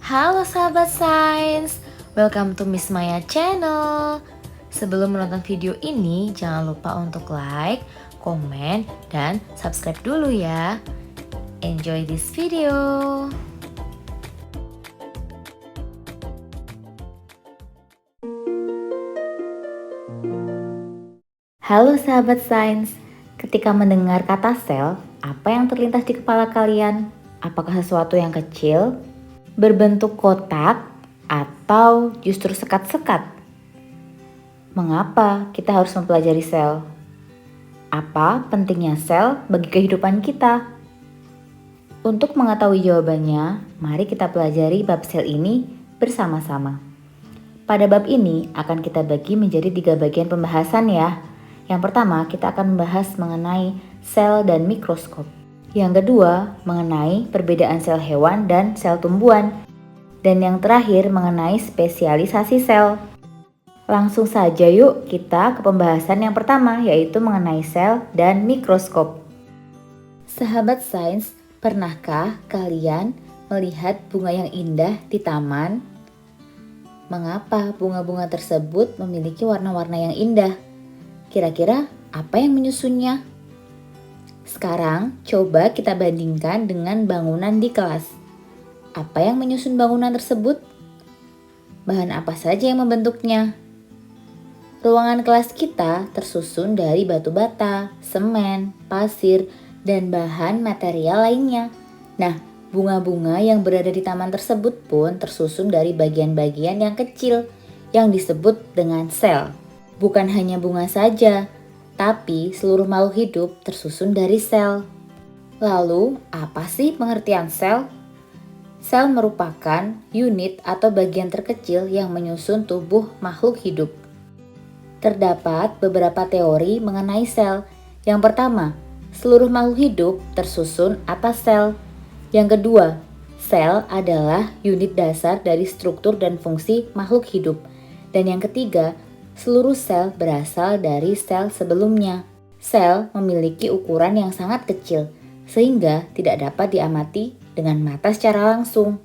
Halo sahabat sains, welcome to Miss Maya channel. Sebelum menonton video ini, jangan lupa untuk like, komen, dan subscribe dulu ya. Enjoy this video. Halo sahabat sains, ketika mendengar kata sel, apa yang terlintas di kepala kalian? Apakah sesuatu yang kecil, berbentuk kotak, atau justru sekat-sekat? Mengapa kita harus mempelajari sel? Apa pentingnya sel bagi kehidupan kita? Untuk mengetahui jawabannya, mari kita pelajari bab sel ini bersama-sama. Pada bab ini akan kita bagi menjadi 3 bagian pembahasan ya. Yang pertama, kita akan membahas mengenai sel dan mikroskop. Yang kedua, mengenai perbedaan sel hewan dan sel tumbuhan. Dan yang terakhir, mengenai spesialisasi sel. Langsung saja yuk kita ke pembahasan yang pertama, yaitu mengenai sel dan mikroskop. Sahabat sains, pernahkah kalian melihat bunga yang indah di taman? Mengapa bunga-bunga tersebut memiliki warna-warna yang indah? Kira-kira apa yang menyusunnya? Sekarang coba kita bandingkan dengan bangunan di kelas. Apa yang menyusun bangunan tersebut? Bahan apa saja yang membentuknya? Ruangan kelas kita tersusun dari batu bata, semen, pasir, dan bahan material lainnya. Nah, bunga-bunga yang berada di taman tersebut pun tersusun dari bagian-bagian yang kecil yang disebut dengan sel. Bukan hanya bunga saja, tapi seluruh makhluk hidup tersusun dari sel. Lalu, apa sih pengertian sel? Sel merupakan unit atau bagian terkecil yang menyusun tubuh makhluk hidup. Terdapat beberapa teori mengenai sel. Yang pertama, seluruh makhluk hidup tersusun atas sel. Yang kedua, sel adalah unit dasar dari struktur dan fungsi makhluk hidup. Dan yang ketiga, seluruh sel berasal dari sel sebelumnya. Sel memiliki ukuran yang sangat kecil, sehingga tidak dapat diamati dengan mata secara langsung.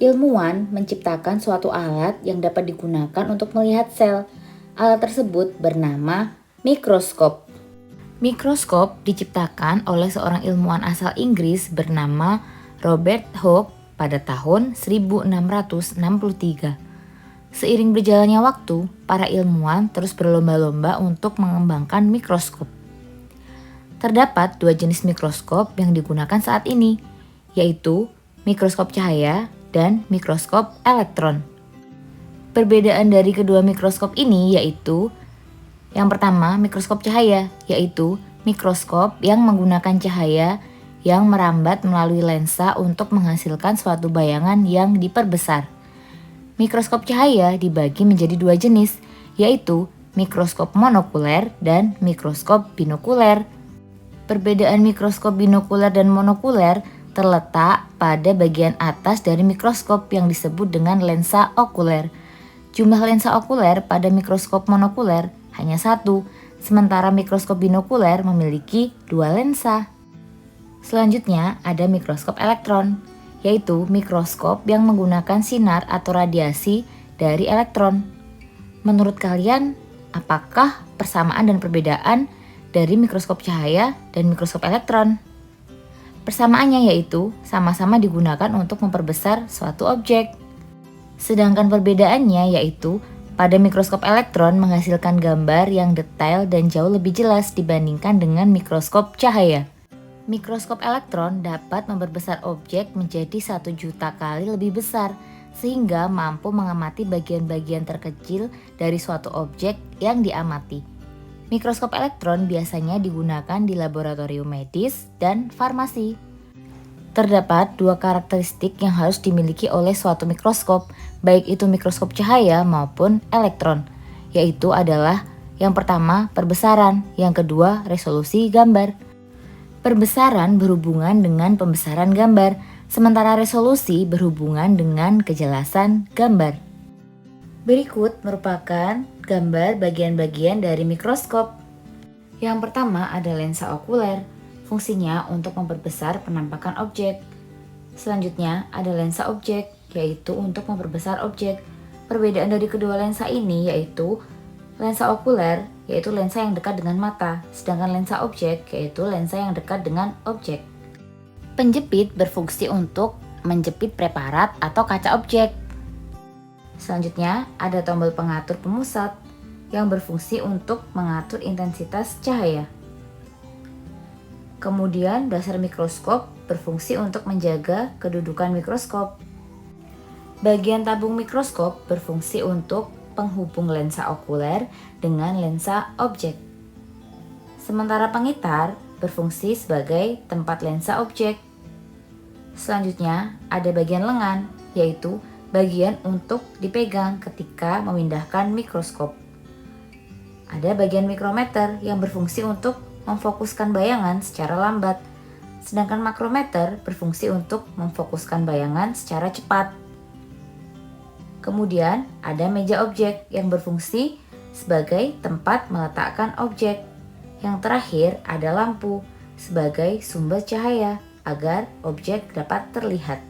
Ilmuwan menciptakan suatu alat yang dapat digunakan untuk melihat sel. Alat tersebut bernama mikroskop. Mikroskop diciptakan oleh seorang ilmuwan asal Inggris bernama Robert Hooke pada tahun 1663. Seiring berjalannya waktu, para ilmuwan terus berlomba-lomba untuk mengembangkan mikroskop. Terdapat 2 jenis mikroskop yang digunakan saat ini, yaitu mikroskop cahaya dan mikroskop elektron. Perbedaan dari kedua mikroskop ini yaitu yang pertama, mikroskop cahaya, yaitu mikroskop yang menggunakan cahaya yang merambat melalui lensa untuk menghasilkan suatu bayangan yang diperbesar. Mikroskop cahaya dibagi menjadi 2 jenis, yaitu mikroskop monokuler dan mikroskop binokuler. Perbedaan mikroskop binokuler dan monokuler terletak pada bagian atas dari mikroskop yang disebut dengan lensa okuler. Jumlah lensa okuler pada mikroskop monokuler hanya 1, sementara mikroskop binokuler memiliki 2 lensa. Selanjutnya ada mikroskop elektron, yaitu mikroskop yang menggunakan sinar atau radiasi dari elektron. Menurut kalian, apakah persamaan dan perbedaan dari mikroskop cahaya dan mikroskop elektron? Persamaannya yaitu sama-sama digunakan untuk memperbesar suatu objek. Sedangkan perbedaannya yaitu pada mikroskop elektron menghasilkan gambar yang detail dan jauh lebih jelas dibandingkan dengan mikroskop cahaya. Mikroskop elektron dapat memperbesar objek menjadi 1 juta kali lebih besar, sehingga mampu mengamati bagian-bagian terkecil dari suatu objek yang diamati. Mikroskop elektron biasanya digunakan di laboratorium medis dan farmasi. Terdapat 2 karakteristik yang harus dimiliki oleh suatu mikroskop, baik itu mikroskop cahaya maupun elektron, yaitu adalah yang pertama perbesaran, yang kedua resolusi gambar. Perbesaran berhubungan dengan pembesaran gambar, sementara resolusi berhubungan dengan kejelasan gambar. Berikut merupakan gambar bagian-bagian dari mikroskop. Yang pertama ada lensa okuler, fungsinya untuk memperbesar penampakan objek. Selanjutnya ada lensa objek, yaitu untuk memperbesar objek. Perbedaan dari kedua lensa ini yaitu lensa okuler, yaitu lensa yang dekat dengan mata, sedangkan lensa objek, yaitu lensa yang dekat dengan objek. Penjepit berfungsi untuk menjepit preparat atau kaca objek. Selanjutnya, ada tombol pengatur pemusat yang berfungsi untuk mengatur intensitas cahaya. Kemudian, dasar mikroskop berfungsi untuk menjaga kedudukan mikroskop. Bagian tabung mikroskop berfungsi untuk penghubung lensa okuler dengan lensa objek. Sementara pengitar berfungsi sebagai tempat lensa objek. Selanjutnya, ada bagian lengan, yaitu bagian untuk dipegang ketika memindahkan mikroskop. Ada bagian mikrometer yang berfungsi untuk memfokuskan bayangan secara lambat, sedangkan makrometer berfungsi untuk memfokuskan bayangan secara cepat. Kemudian, ada meja objek yang berfungsi sebagai tempat meletakkan objek. Yang terakhir, ada lampu sebagai sumber cahaya agar objek dapat terlihat.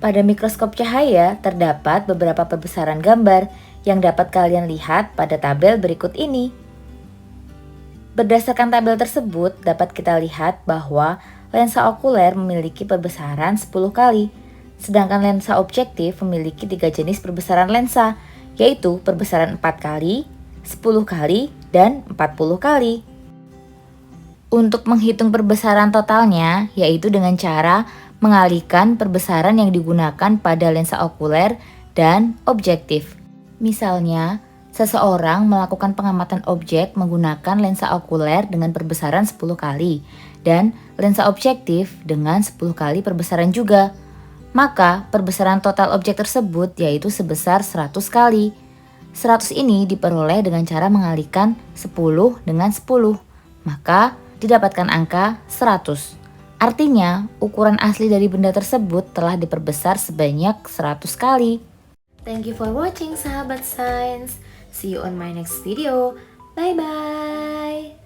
Pada mikroskop cahaya terdapat beberapa perbesaran gambar yang dapat kalian lihat pada tabel berikut ini. Berdasarkan tabel tersebut dapat kita lihat bahwa lensa okuler memiliki perbesaran 10 kali, sedangkan lensa objektif memiliki 3 jenis perbesaran lensa, yaitu perbesaran 4 kali, 10 kali, dan 40 kali. Untuk menghitung perbesaran totalnya, yaitu dengan cara mengalihkan perbesaran yang digunakan pada lensa okuler dan objektif. Misalnya, seseorang melakukan pengamatan objek menggunakan lensa okuler dengan perbesaran 10 kali dan lensa objektif dengan 10 kali perbesaran juga. Maka perbesaran total objek tersebut yaitu sebesar 100 kali. 100 ini diperoleh dengan cara mengalihkan 10 dengan 10. Maka didapatkan angka 100. Artinya, ukuran asli dari benda tersebut telah diperbesar sebanyak 100 kali. Thank you for watching sahabat sains. See you on my next video. Bye bye.